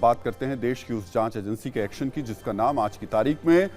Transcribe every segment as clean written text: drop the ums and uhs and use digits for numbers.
बात करते हैं देश की उस जांच एजेंसी के एक्शन की जिसका नाम आज की तारीख में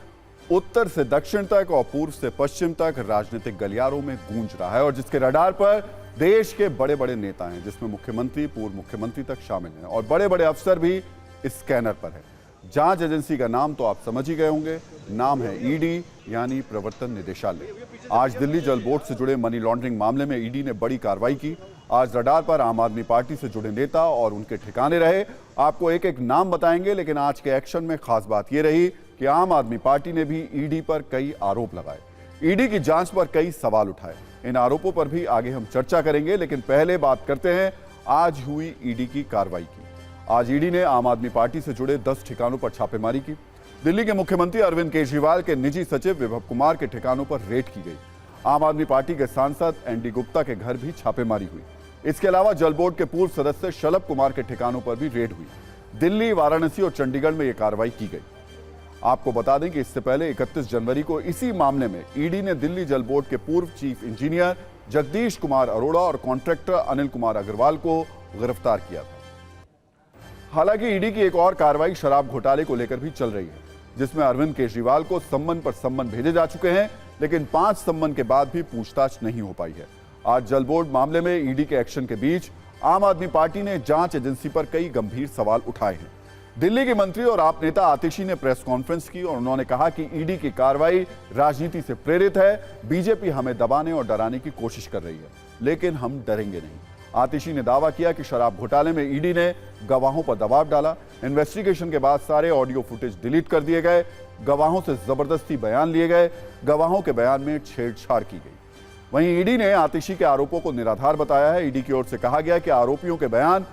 उत्तर से दक्षिण तक और पूर्व से पश्चिम तक राजनीतिक गलियारों में गूंज रहा है और जिसके रडार पर देश के बड़े बड़े नेता हैं, जिसमें मुख्यमंत्री, पूर्व मुख्यमंत्री तक शामिल हैं और बड़े बड़े अफसर भी इस स्कैनर पर है। जांच एजेंसी का नाम तो आप समझ ही गए होंगे, नाम है ईडी यानी प्रवर्तन निदेशालय। आज दिल्ली जल बोर्ड से जुड़े मनी लॉन्ड्रिंग मामले में ईडी ने बड़ी कार्रवाई की। आज रडार पर आम आदमी पार्टी से जुड़े नेता और उनके ठिकाने रहे। आपको एक एक नाम बताएंगे, लेकिन आज के एक्शन में खास बात यह रही कि आम आदमी पार्टी ने भी ईडी पर कई आरोप लगाए, ईडी की जांच पर कई सवाल उठाए। इन आरोपों पर भी आगे हम चर्चा करेंगे, लेकिन पहले बात करते हैं आज हुई ईडी की कार्रवाई की। आज ईडी ने आम आदमी पार्टी से जुड़े 10 ठिकानों पर छापेमारी की। दिल्ली के मुख्यमंत्री अरविंद केजरीवाल के निजी सचिव विभव कुमार के ठिकानों पर रेड की गई। आम आदमी पार्टी के सांसद एनडी गुप्ता के घर भी छापेमारी हुई। इसके अलावा जल बोर्ड के पूर्व सदस्य शलभ कुमार के ठिकानों पर भी रेड हुई। दिल्ली, वाराणसी और चंडीगढ़ में यह कार्रवाई की गई। आपको बता दें कि इससे पहले 31 जनवरी को इसी मामले में ईडी ने दिल्ली जल बोर्ड के पूर्व चीफ इंजीनियर जगदीश कुमार अरोड़ा और कॉन्ट्रैक्टर अनिल कुमार अग्रवाल को गिरफ्तार किया था। हालांकि ईडी की एक और कार्रवाई शराब घोटाले को लेकर भी चल रही है, जिसमें अरविंद केजरीवाल को सम्मन पर सम्मन भेजे जा चुके हैं, लेकिन 5 सम्मन के बाद भी पूछताछ नहीं हो पाई है। आज जल बोर्ड मामले में ईडी के एक्शन के बीच आम आदमी पार्टी ने जांच एजेंसी पर कई गंभीर सवाल उठाए हैं। दिल्ली के मंत्री और आप नेता आतिशी ने प्रेस कॉन्फ्रेंस की और उन्होंने कहा कि ईडी की कार्रवाई राजनीति से प्रेरित है। बीजेपी हमें दबाने और डराने की कोशिश कर रही है, लेकिन हम डरेंगे नहीं। आतिशी ने दावा किया कि शराब घोटाले में ईडी ने गवाहों पर दबाव डाला। इन्वेस्टिगेशन के बाद सारे ऑडियो फुटेज डिलीट कर दिए गए, गवाहों से जबरदस्ती बयान लिए गए, गवाहों के बयान में छेड़छाड़ की गई। वहीं ईडी ने आतिशी के आरोपों को निराधार बताया है। ईडी की ओर से कहा गया कि आरोपियों के बयान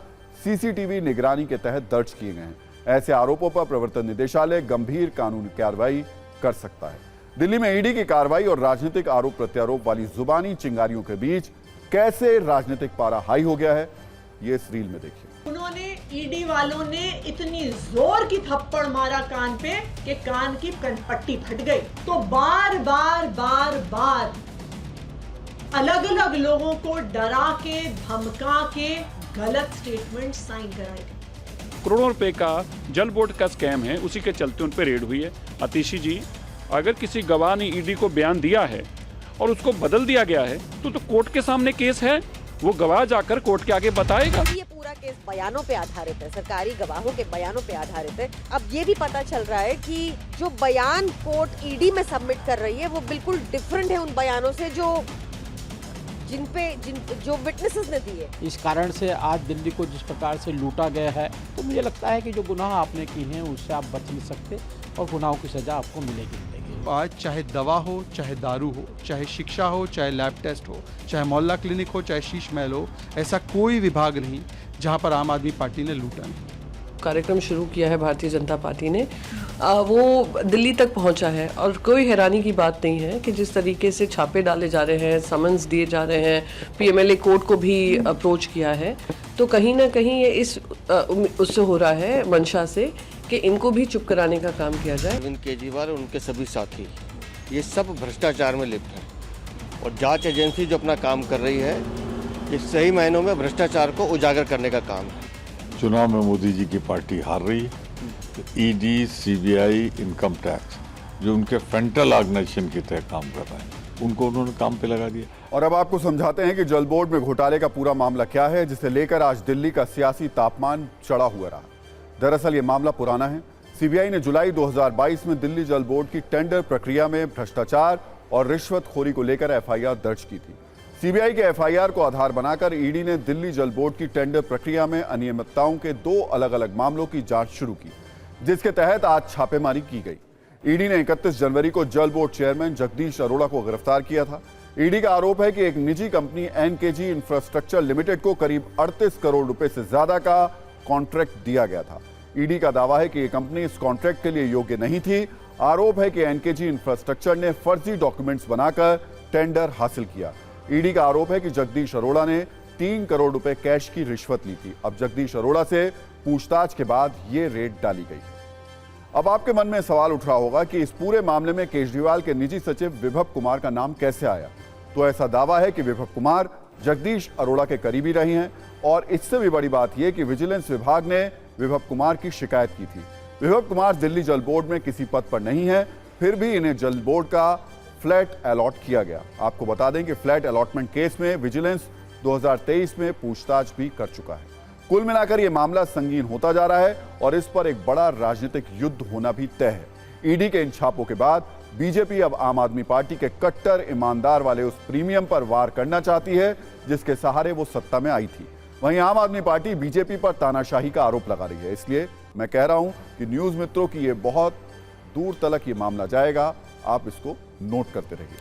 सीसीटीवी निगरानी के तहत दर्ज किए गए हैं। ऐसे आरोपों पर प्रवर्तन निदेशालय गंभीर कानूनी कार्रवाई कर सकता है। दिल्ली में ईडी की कार्रवाई और राजनीतिक आरोप प्रत्यारोप वाली जुबानी चिंगारियों के बीच कैसे राजनीतिक पारा हाई हो गया है, ये इस रील में देखिए। उन्होंने ईडी वालों ने इतनी जोर की थप्पड़ मारा कान पे कि कान की कनपट्टी फट गई। तो बार बार अलग अलग लोगों को डरा के धमका के गलत स्टेटमेंट साइन कराए गए। करोड़ों रुपए का जल बोर्ड का स्कैम है, उसी के चलते उन पे रेड हुई है। आतिशी जी, अगर किसी गवाह ने ईडी को बयान दिया है और उसको बदल दिया गया है तो कोर्ट के सामने केस है, वो गवाह जाकर कोर्ट के आगे बताएगा। ये पूरा केस बयानों पे आधारित है, सरकारी गवाहों के बयानों पे आधारित है। अब ये भी पता चल रहा है कि जो बयान कोर्ट ईडी में सबमिट कर रही है वो बिल्कुल डिफरेंट है उन बयानों से जो जो विटनेसेस ने दिए। इस कारण से आज दिल्ली को जिस प्रकार से लूटा गया है, तो मुझे लगता है कि जो गुनाह आपने की हैं उससे आप बच नहीं सकते और गुनाहों की सजा आपको मिलेगी। आज चाहे दवा हो, चाहे दारू हो, चाहे शिक्षा हो, चाहे लैब टेस्ट हो, चाहे मोहल्ला क्लिनिक हो, चाहे शीश महल हो, ऐसा कोई विभाग नहीं जहां पर आम आदमी पार्टी ने लूटा नहीं। कार्यक्रम शुरू किया है भारतीय जनता पार्टी ने, वो दिल्ली तक पहुंचा है और कोई हैरानी की बात नहीं है कि जिस तरीके से छापे डाले जा रहे हैं, समन्स दिए जा रहे हैं, पीएमएलए कोर्ट को भी अप्रोच किया है, तो कहीं ना कहीं ये उससे हो रहा है मंशा से कि इनको भी चुप कराने का काम किया जाए। अरविंद केजरीवाल और उनके सभी साथी ये सब भ्रष्टाचार में लिप्त हैं और जांच एजेंसी जो अपना काम कर रही है ये सही मायनों में भ्रष्टाचार को उजागर करने का काम है। चुनाव में मोदी जी की पार्टी हार रही है, तो ईडी, सीबीआई, इनकम टैक्स जो उनके फ्रंटल ऑर्गेनाइजेशन की तरह काम कर रहे हैं, उनको उन्होंने काम पे लगा दिया। और अब आपको समझाते हैं कि जल बोर्ड में घोटाले का पूरा मामला क्या है, जिसे लेकर आज दिल्ली का सियासी तापमान चढ़ा हुआ रहा। दरअसल ये मामला पुराना है। सीबीआई ने जुलाई 2022 में दिल्ली जल बोर्ड की टेंडर प्रक्रिया में भ्रष्टाचार और रिश्वतखोरी को लेकर एफआईआर दर्ज की थी। सीबीआई के एफआईआर को आधार बनाकर ईडी ने दिल्ली जल बोर्ड की टेंडर प्रक्रिया में अनियमितताओं के 2 अलग अलग मामलों की जांच शुरू की, जिसके तहत आज छापेमारी की गई। ईडी ने 31 जनवरी को जल बोर्ड चेयरमैन जगदीश अरोड़ा को गिरफ्तार किया था। ईडी का आरोप है कि एक निजी कंपनी एनकेजी इंफ्रास्ट्रक्चर लिमिटेड को करीब 38 करोड़ रुपए से ज्यादा का कॉन्ट्रैक्ट दिया गया था। ईडी का दावा है कि यह कंपनी इस कॉन्ट्रैक्ट के लिए योग्य नहीं थी। आरोप है कि एनकेजी इंफ्रास्ट्रक्चर ने फर्जी डॉक्यूमेंट्स बनाकर टेंडर हासिल किया। ईडी का आरोप है कि जगदीश अरोड़ा ने 3 करोड़ रुपए कैश की रिश्वत ली थी। अब जगदीश अरोड़ा से पूछताछ के बाद ये रेड डाली गई। अब आपके मन में सवाल उठ रहा होगा कि इस पूरे मामले में केजरीवाल के निजी सचिव विभव कुमार का नाम कैसे आया। तो ऐसा दावा है कि विभव कुमार जगदीश अरोड़ा के करीबी रहे हैं और इससे भी बड़ी बात यह कि विजिलेंस विभाग ने विभव कुमार की शिकायत की थी। विभव कुमार दिल्ली जल बोर्ड में किसी पद पर नहीं है, फिर भी इन्हें जल बोर्ड का फ्लैट अलॉट किया गया। आपको बता दें कि फ्लैट अलॉटमेंट केस में विजिलेंस 2023 में पूछताछ भी कर चुका है। कुल मिलाकर यह मामला संगीन होता जा रहा है और इस पर एक बड़ा राजनीतिक युद्ध होना भी तय है। ईडी के इन छापों के बाद बीजेपी अब आम आदमी पार्टी के कट्टर ईमानदार वाले उस प्रीमियम पर वार करना चाहती है जिसके सहारे वो सत्ता में आई थी। वहीं आम आदमी पार्टी बीजेपी पर तानाशाही का आरोप लगा रही है। इसलिए मैं कह रहा हूं कि न्यूज मित्रों की ये बहुत दूर तलक ये मामला जाएगा, आप इसको नोट करते रहिए।